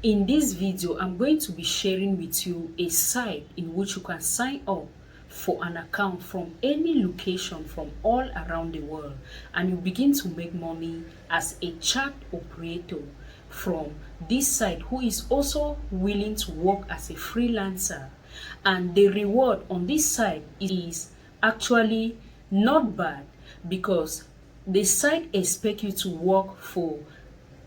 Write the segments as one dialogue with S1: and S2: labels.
S1: In this video, I'm going to be sharing with you a site in which you can sign up for an account from any location from all around the world, and you begin to make money as a chat operator from this site, who is also willing to work as a freelancer. And the reward on this site is actually not bad, because the site expects you to work for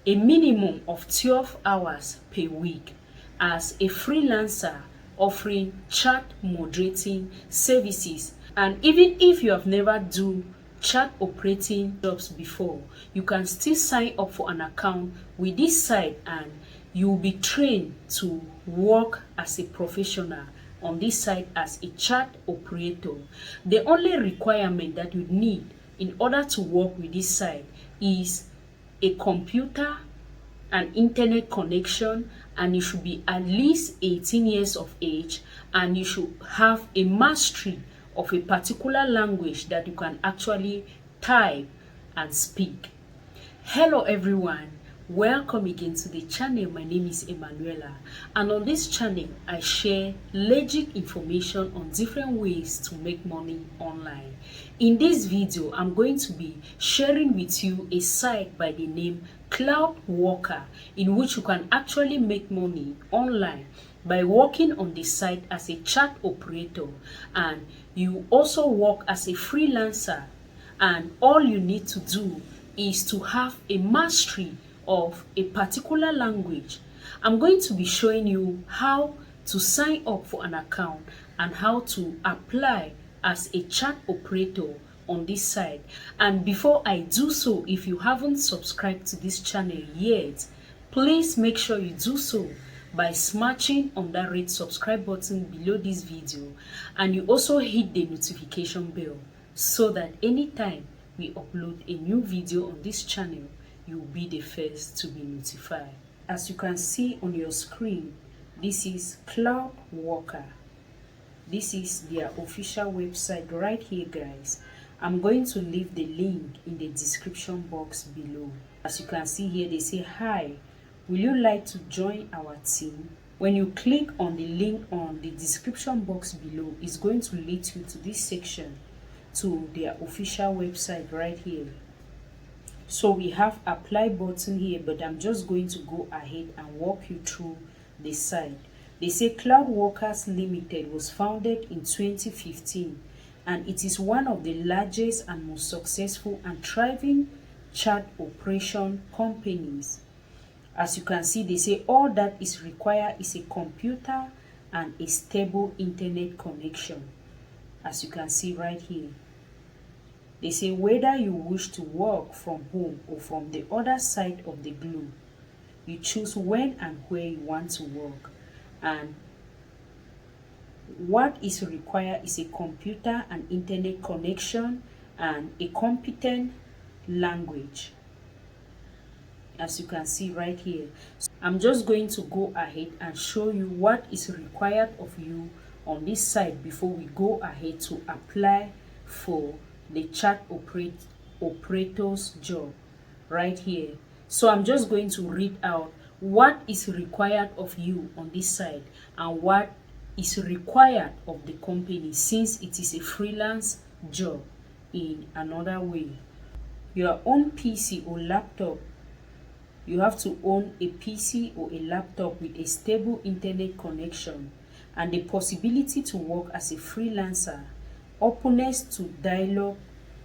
S1: a minimum of 12 hours per week as a freelancer offering chat moderating services. And even if you have never done chat operating jobs before, you can still sign up for an account with this site, and you will be trained to work as a professional on this site as a chat operator. The only requirement that you need in order to work with this site is a computer, an internet connection, and you should be at least 18 years of age, and you should have a mastery of a particular language that you can actually type and speak. Hello everyone, welcome again to the channel. My name is Emanuela, and on this channel I share legit information on different ways to make money online. In this video, I'm going to be sharing with you a site by the name Cloudworker, in which you can actually make money online by working on the site as a chat operator, and you also work as a freelancer, and all you need to do is to have a mastery of a particular language. I'm going to be showing you how to sign up for an account and how to apply as a chat operator on this site. And before I do so, if you haven't subscribed to this channel yet, please make sure you do so by smashing on that red subscribe button below this video, and you also hit the notification bell so that anytime we upload a new video on this channel, you will be the first to be notified. As you can see on your screen, this is Cloudworker. This is their official website right here, guys. I'm going to leave the link in the description box below. As you can see here, they say, "Hi, will you like to join our team?" When you click on the link on the description box below, it's going to lead you to this section, to their official website right here. So we have apply button here, but I'm just going to go ahead and walk you through the site. They say Cloudworkers Limited was founded in 2015, and it is one of the largest and most successful and thriving chat operation companies. As you can see, they say all that is required is a computer and a stable internet connection. As you can see right here, they say whether you wish to work from home or from the other side of the globe, you choose when and where you want to work. And what is required is a computer and internet connection and a competent language. As you can see right here, so I'm just going to go ahead and show you what is required of you on this site before we go ahead to apply for the chat operator's job right here. So I'm just going to read out what is required of you on this site and what is required of the company, since it is a freelance job. In another way, your own PC or laptop, you have to own a PC or a laptop with a stable internet connection and the possibility to work as a freelancer, openness to dialogue,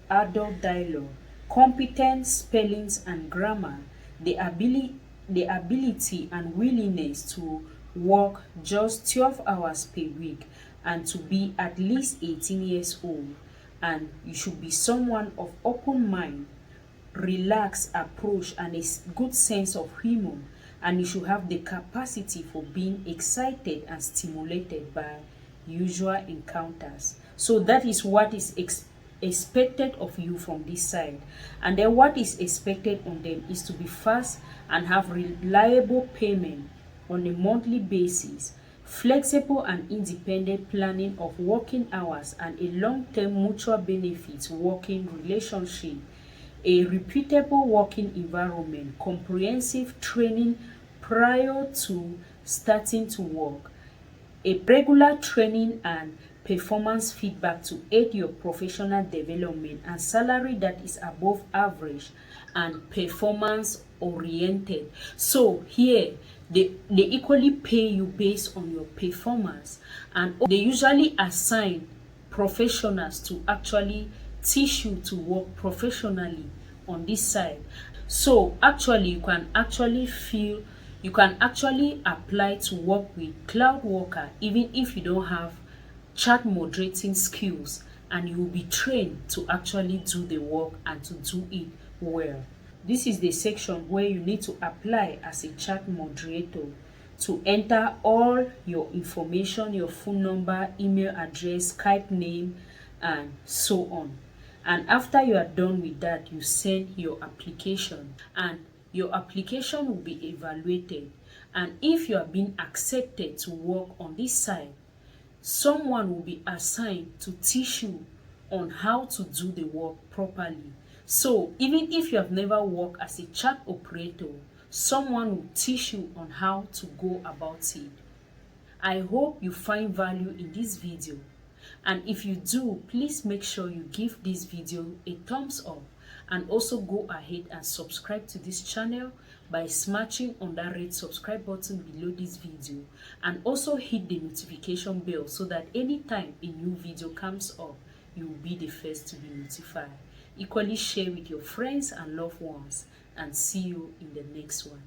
S1: adult dialogue, competent spellings and grammar, the ability and willingness to work just 12 hours per week, and to be at least 18 years old. And you should be someone of open mind, relaxed approach, and a good sense of humor, and you should have the capacity for being excited and stimulated by usual encounters. So that is what is expected of you from this side. And then what is expected on them is to be fast and have reliable payment on a monthly basis, flexible and independent planning of working hours, and a long-term mutual benefits working relationship, a reputable working environment, comprehensive training prior to starting to work. A regular training and performance feedback to aid your professional development, and salary that is above average and performance oriented. So here they equally pay you based on your performance, and they usually assign professionals to actually teach you to work professionally on this side. So actually you can actually apply to work with Cloudworker even if you don't have chat moderating skills, and you will be trained to actually do the work and to do it well. This is the section where you need to apply as a chat moderator to enter all your information, your phone number, email address, Skype name, and so on. And after you are done with that, you send your application, and your application will be evaluated. And if you are being accepted to work on this site, someone will be assigned to teach you on how to do the work properly. So even if you have never worked as a chat operator, someone will teach you on how to go about it. I hope you find value in this video, and if you do, please make sure you give this video a thumbs up, and also go ahead and subscribe to this channel by smashing on that red subscribe button below this video, and also hit the notification bell so that anytime a new video comes up, you will be the first to be notified. Equally share with your friends and loved ones, and see you in the next one.